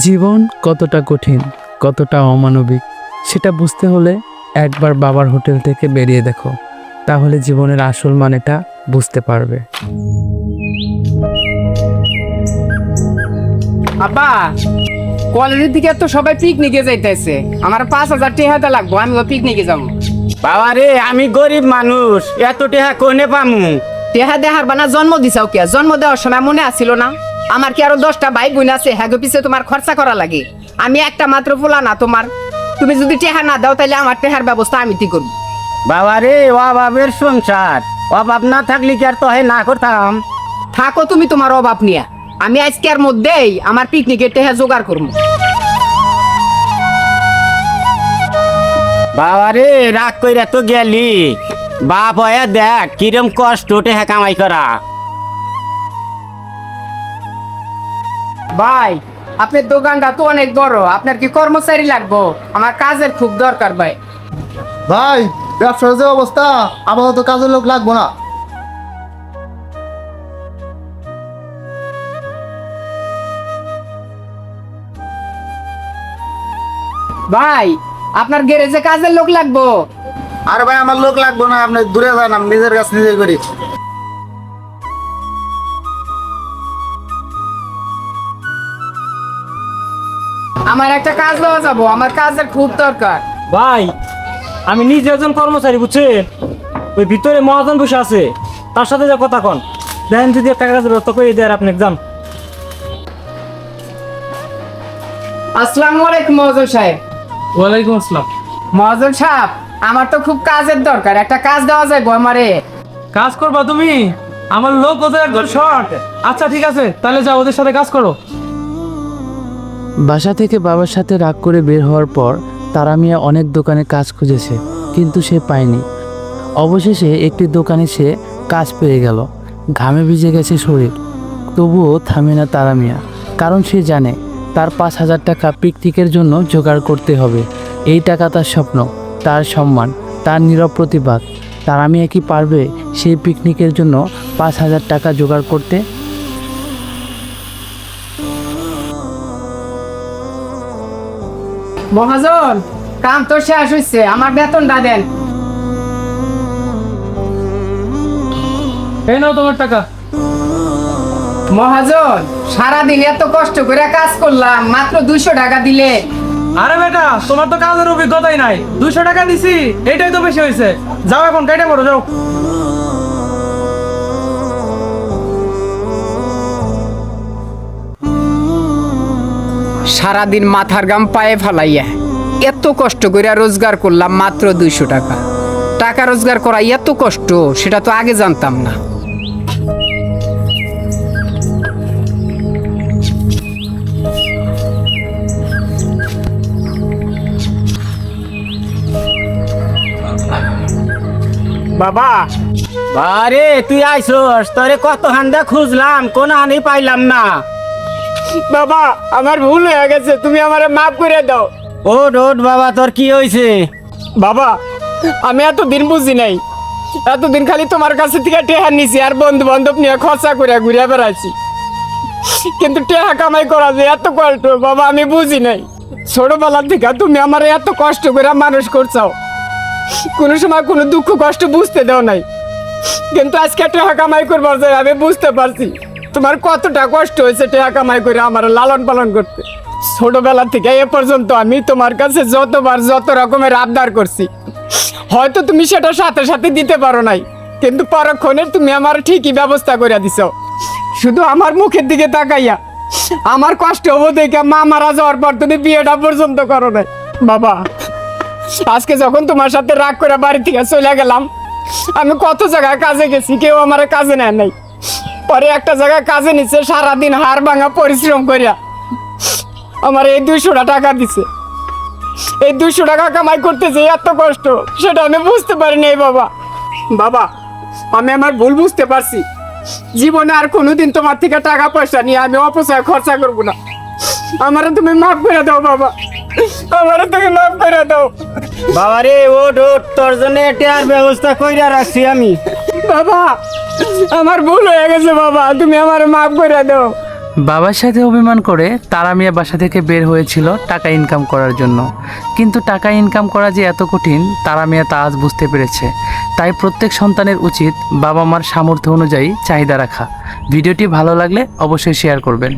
জীবন কতটা কঠিন, কতটা অমানবিক সেটা বুঝতে হলে একবার বাবার হোটেল থেকে বেরিয়ে দেখো, তাহলে জীবনের আসল মানেটা বুঝতে পারবে। আব্বা, কলেজের দিকে তো সবাই পিকনিকে যাইতেছে। আমার 5,000 টাকা লাগবো, আমি পিকনিকে যাবো। বাবা রে, আমি গরিব মানুষ, এত টাকা কোনে পামু? টেহা দেহার বানা জন্ম দিছাও কে? জন্ম দেওয়ার সময় মনে আসছিল না? আমার কি আরো 10টা ভাই বোন আছে? হ্যাঁ পিছে তোমার খরচা করা লাগে। আমি একটা মাত্র পোলা না তোমার। তুমি যদি টেহা না দাও তাহলে আমার টেহার ব্যবস্থা আমি ঠিক করবো। বাবা রে, অভাবের সংসার, অভাব না থাকলে কি আর তহে না করতাম? থাকো তুমি তোমার অভাব নিয়ে, আমি আজকের মধ্যেই আমার পিকনিকের টেহা জোগাড় করবো। বাবা রে, রাগ কইরা তো গেলি, বাপ হয়ে দেখ কিরম কষ্ট টেহা কামাই করা। ভাই, আপনার দোকানটা তো অনেক বড়, আপনার কি কর্মচারী লাগবো? আমার কাজের খুব দরকার ভাই। ভাই, ব্যবসার যে অবস্থা, আপাতত কাজের লোক লাগবো না। ভাই, আপনার গ্যারেজে কাজের লোক লাগবো। আরে ভাই, আমার লোক লাগবো না, আপনি দূরে যান, আমি নিজের কাজ নিজে করি। আমার একটা কাজ দেওয়া যাবো, আমার কাজের খুব দরকার। ভাই, আমি নিজে একজন কর্মচারী, বুঝছেন? ওই ভিতরে মহাজন বসে আছে, তার সাথে যা কথা কন, দেখেন যদি একটা কাজের ব্যবস্থা করে দেয় আপনি যান। আসসালামু আলাইকুম মহাজন সাহেব। ওয়ালাইকুম আসসালাম। মহাজন সাহেব, আমার তো খুব কাজের দরকার, একটা কাজ দেওয়া যাইবো আমারে? কাজ করবা তুমি? আমার লোক ওদের একদম শর্ট। আচ্ছা ঠিক আছে, তাহলে যাও ওদের সাথে কাজ করো। বাসা থেকে বাবার সাথে রাগ করে বের হওয়ার পর তারা মিয়া অনেক দোকানে কাজ খুঁজেছে, কিন্তু সে পায়নি। অবশেষে একটি দোকানে সে কাজ পেয়ে গেল। ঘামে ভিজে গেছে শরীর, তবুও থামে না তারা মিয়া, কারণ সে জানে তার 5,000 টাকা পিকনিকের জন্য জোগাড় করতে হবে। এই টাকা তার স্বপ্ন, তার সম্মান, তার নীরব প্রতিবাদ। তারা মিয়া কি পারবে সেই পিকনিকের জন্য 5,000 টাকা জোগাড় করতে? মহাজন, কাম তো শেষ হয়েছে, আমার বেতনটা দেন। এই নাও তোমার টাকা। মহাজন, সারাদিন এত কষ্ট করে কাজ করলাম, মাত্র 200 টাকা দিলে। আরে বেটা, তোমার তো কাজের অভিজ্ঞতাই নাই, 200 টাকা দিছি, এটাই তো বেশি হয়েছে। যাও এখন কেটে পড়ো, যাও। সারাদিন মাথার গাম পায়ে ফালাইয়া এত কষ্ট করে রোজগার করলাম, মাত্র 200 টাকা। টাকা রোজগার করা এত কষ্ট, সেটা তো আগে জানতাম না। বাবা, বারে তুই আইসোস, তোরে কত হান্দা খুঁজলাম, কোন হানি পাইলাম না। বাবা, আমার ভুল হয়ে গেছে, তুমি আমারে মাফ করে দাও। ওট ওট বাবা, তোর কি হয়েছে? বাবা, আমি এতদিন বুঝি নাই, এতদিন খালি তোমার কাছে থেকে টেহা নিছি আর বন্ধু বান্ধব নিয়ে খরচা করে ঘুরে বেড়াচ্ছি, কিন্তু টেহা কামাই করা যে এত কষ্ট বাবা আমি বুঝি নাই। ছোটবেলা থেকে তুমি আমার এত কষ্ট করে মানুষ করছাও, কোনো সময় কোনো দুঃখ কষ্ট বুঝতে দাও নাই, কিন্তু আজকে টেহা কামাই করবার যে আমি বুঝতে পারছি তোমার কতটা কষ্ট হয়েছে টেহা কামাই করে আমার লালন পালন করতে। ছোটবেলা থেকে এ পর্যন্ত আমি তোমার কাছে যতবার যত রকমের আবদার করছি, হয়তো তুমি সেটা সাথে সাথে দিতে পারো নাই, কিন্তু পরক্ষণে তুমি আমার ঠিকই ব্যবস্থা করে দিছো। শুধু আমার মুখের দিকে তাকাইয়া আমার কষ্ট হবো দেখে মা মারা যাওয়ার পর তুমি বিয়েটা পর্যন্ত করো নাই। বাবা, আজকে যখন তোমার সাথে রাগ করে বাড়ি থেকে চলে গেলাম, আমি কত জায়গায় কাজে গেছি, কেউ আমার কাজে নেয় নাই। পরে একটা জায়গায় কাজে নিচ্ছে, সারাদিন হাড় ভাঙা পরিশ্রম করিয়া আমার এই 200 টাকা দিছে। এই 200 টাকা কামাই করতে যে এত কষ্ট, সেটা আমি বুঝতে পারিনি বাবা। বাবা, আমি আমার ভুল বুঝতে পারছি, জীবনে আর কোনোদিন তোমার থেকে টাকা পয়সা নিয়ে আমি অপচয় খরচা করবো না। আমারে তুমি মাফ করে দাও বাবা, আমারে তুমি মাফ করে দাও। বাবা রে, ওট ওট, তোর জন্য এটার ব্যবস্থা কইরা রাখছি আমি। বাবা, আমার ভুল হয়ে গেছে বাবা, তুমি আমারে মাফ করে দাও। বাবার সাথে অভিমান করে তারা মিয়া বাসা থেকে বের হয়েছিল টাকা ইনকাম করার জন্য, কিন্তু টাকা ইনকাম করা যে এত কঠিন তারা মিয়া তা আজ বুঝতে পেরেছে। তাই প্রত্যেক সন্তানের উচিত বাবা মার সামর্থ্য অনুযায়ী চাহিদা রাখা। ভিডিওটি ভালো লাগলে অবশ্যই শেয়ার করবেন।